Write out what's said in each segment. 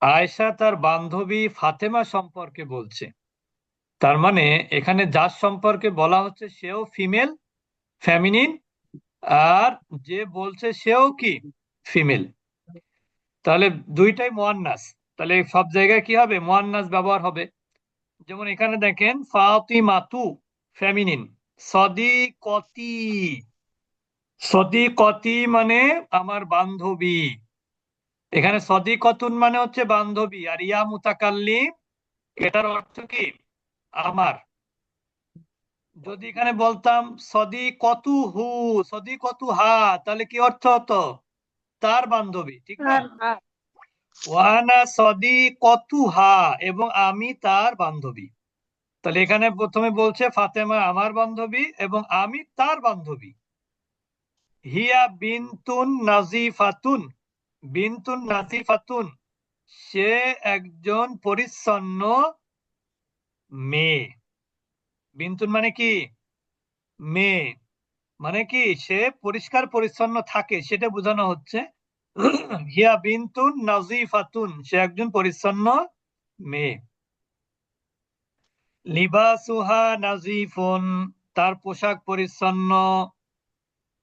আয়েশা তার বান্ধবী ফাতেমা সম্পর্কে বলছে। তার মানে এখানে যার সম্পর্কে বলা হচ্ছে সেও ফিমেল, ফেমিনিন, আর যে বলছে সেও কি ফিমেল। তাহলে দুইটাই মুয়ান্নাস, তাহলে সব জায়গায় কি হবে, মুয়ান্নাস ব্যবহার হবে। যেমন এখানে দেখেন ফাতিমাতু ফেমিনিন, সদিকতি, সদিকতি মানে আমার বান্ধবী। এখানে সদিকতুন মানে হচ্ছে বান্ধবী, আর ইয়া মুতাকাল্লিম এটার অর্থ কি আমার। যদি এখানে বলতাম সদিকতু হু, সদিকতু হা, তাহলে কি অর্থ হতো, তার বান্ধবী, ঠিক না? ওয়ানা সদিকতু হা, এবং আমি তার বান্ধবী। তাহলে এখানে প্রথমে বলছে ফাতেমা আমার বান্ধবী এবং আমি তার বান্ধবী। হিয়া বিনতুন নাজিফাতুন, বিনতুন নাজিফাতুন, সে একজন পরিচ্ছন্ন মেয়ে। বিনতুন মানে কি, মেয়ে, মানে কি সে পরিষ্কার পরিচ্ছন্ন থাকে সেটা বোঝানো হচ্ছে। হিয়া বিনতুন নাজিফাতুন, সে একজন পরিচ্ছন্ন মেয়ে। লিবাসুহা নাজিফুন, তার পোশাক পরিচ্ছন্ন।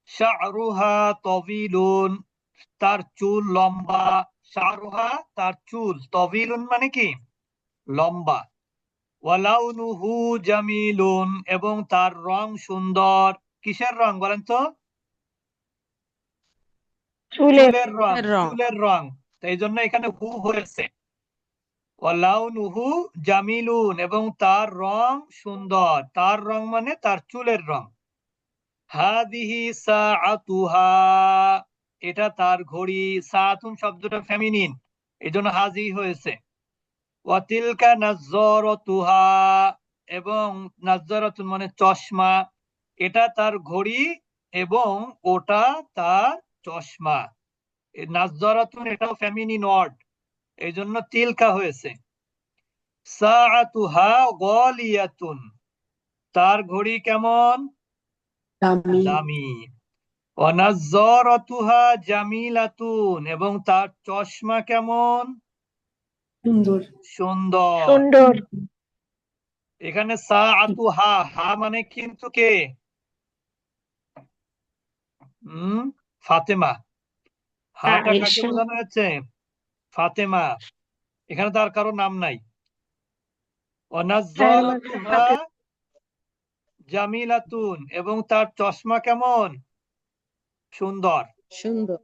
শা'রুহা তবিলুন, তার চুল লম্বা। শা'রুহা তার চুল, তবিলুন মানে কি লম্বা। ওয়ালাউনুহু জামিলুন, এবং তার রং সুন্দর। কিসের রং বলেন তো? চুলের। চুলের রং, রং। চুলের রং। তো এই জন্য এখানে হু হয়েছে। ওয়ালাউনুহু জামিলুন, এবং তার রং সুন্দর, তার রং মানে তার চুলের রং। হাদিহি সাআতুহা, এটা তার ঘড়ি। সাআতুন শব্দটা ফেমিনিন, এই জন্য হাজি হয়েছে। ওয়াতিলকা নাজ্জারাতুহা, এবং নাজ্জারাতুন মানে চশমা, এটা তার ঘড়ি এবং ওটা তার চশমা। এই নাজ্জারাতুন এটাও ফেমিনিন ওয়ার্ড, এই জন্য তিলকা হয়েছে। সাআতুহা গালিয়াতুন, তার ঘড়ি কেমন, দামি। দামি। অনাজ্জারাতুহা জামিলাতুন, এবং তার চশমা কেমন, সুন্দর। সুন্দর। সুন্দর। এখানে সাআতুহা, হা মানে কিন্তু কে, ফাতেমা। হাটা কাকে আয়েশা। বোঝানো হচ্ছে, ফাতেমা। এখানে তার কারো নাম নাই। তার মানে অনাজ্জারাতুহা হাতে। জামিলাতুন, এবং তার চশমা কেমন, সুন্দর। সুন্দর।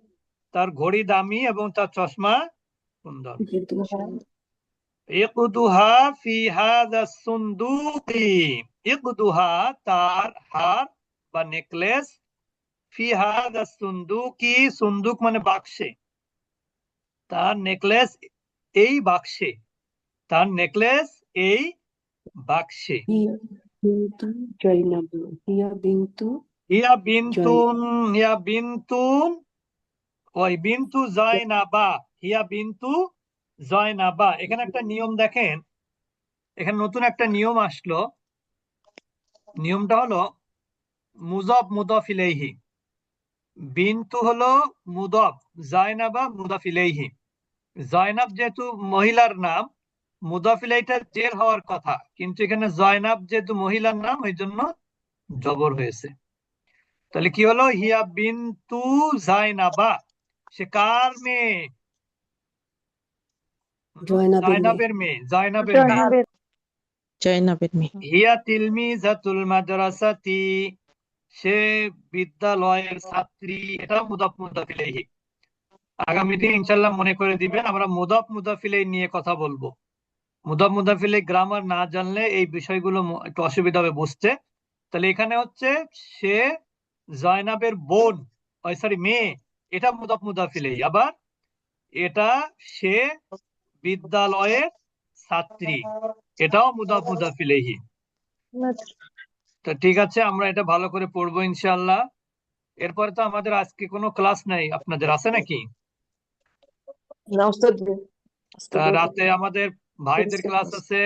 তার ঘড়ি দামি এবং তার চশমা সুন্দর। যেহেতু সুন্দর। ইকদুহা ফি হাযা সুন্দুকি, ইকদুহা তার হার বা নেকলেস, ফি হাযা সুন্দুকি, সুন্দুক মানে বাক্সে, তার নেকলেস এই বাক্সে, তার নেকলেস এই বাক্সে। হিয়া বিন্তু জয়নাব, হিয়া বিন্তু হিয়া জয় বিনতুন, হিয়া বিনতুন, ওই বিন্তু জয়নাবা, হিয়া বিন্তু জয়নাবা। এখানে একটা নিয়ম দেখেন, এখানে নতুন একটা নিয়ম আসলো। নিয়মটা হলো মুযাফ মুযাফ ইলাইহি, বিন্তু হলো মুদাফ, জায়নাবা মুদাফ ইলাইহি। জয়নাব যেহেতু মহিলার নাম, মুদাফ ইলাইহিটা জের হওয়ার কথা, কিন্তু এখানে জয়নাব যেহেতু মহিলার নাম ওই জন্য জবর হয়েছে। তাহলে কি হলো, হিয়া বিন্তু জায়নাবা, সে কার মেয়ে, জয়নাবের মেয়ে। জায়নাবের মেয়ে, জায়নাবের মেয়ে। জয়নাবের। জয়নাবের মেয়ে। হিয়া তিলমিজাতুল মাদ্রাসাতি, সে বিদ্যালয়ের ছাত্রী, এটা মুদাফ মুদাফ ইলাইহি। আগামী দিন ইনশাল্লাহ মনে করে দিবেন, আমরা মুদাফ মুদাফ ইলাইহি নিয়ে কথা বলবো। মুদাফ মুদাফ ইলাইহি গ্রামার না জানলে এই বিষয়গুলো একটু অসুবিধা হবে বুঝতে। তাহলে এখানে হচ্ছে সে জয়নাবের বোন, সরি মেয়ে, এটা মুদাফ মুদাফ ইলাইহি। আবার এটা সে বিদ্যালয়ের ছাত্রী, এটাও মুদাফ মুদাফ ইলাইহি। তো ঠিক আছে, আমরা এটা ভালো করে পড়বো ইনশাআল্লাহ। এরপরে তো আমাদের আজকে কোনো ক্লাস নাই, আপনাদের আছে নাকি? না ওস্তাদ, তা রাতে আমাদের ভাইদের ক্লাস আছে।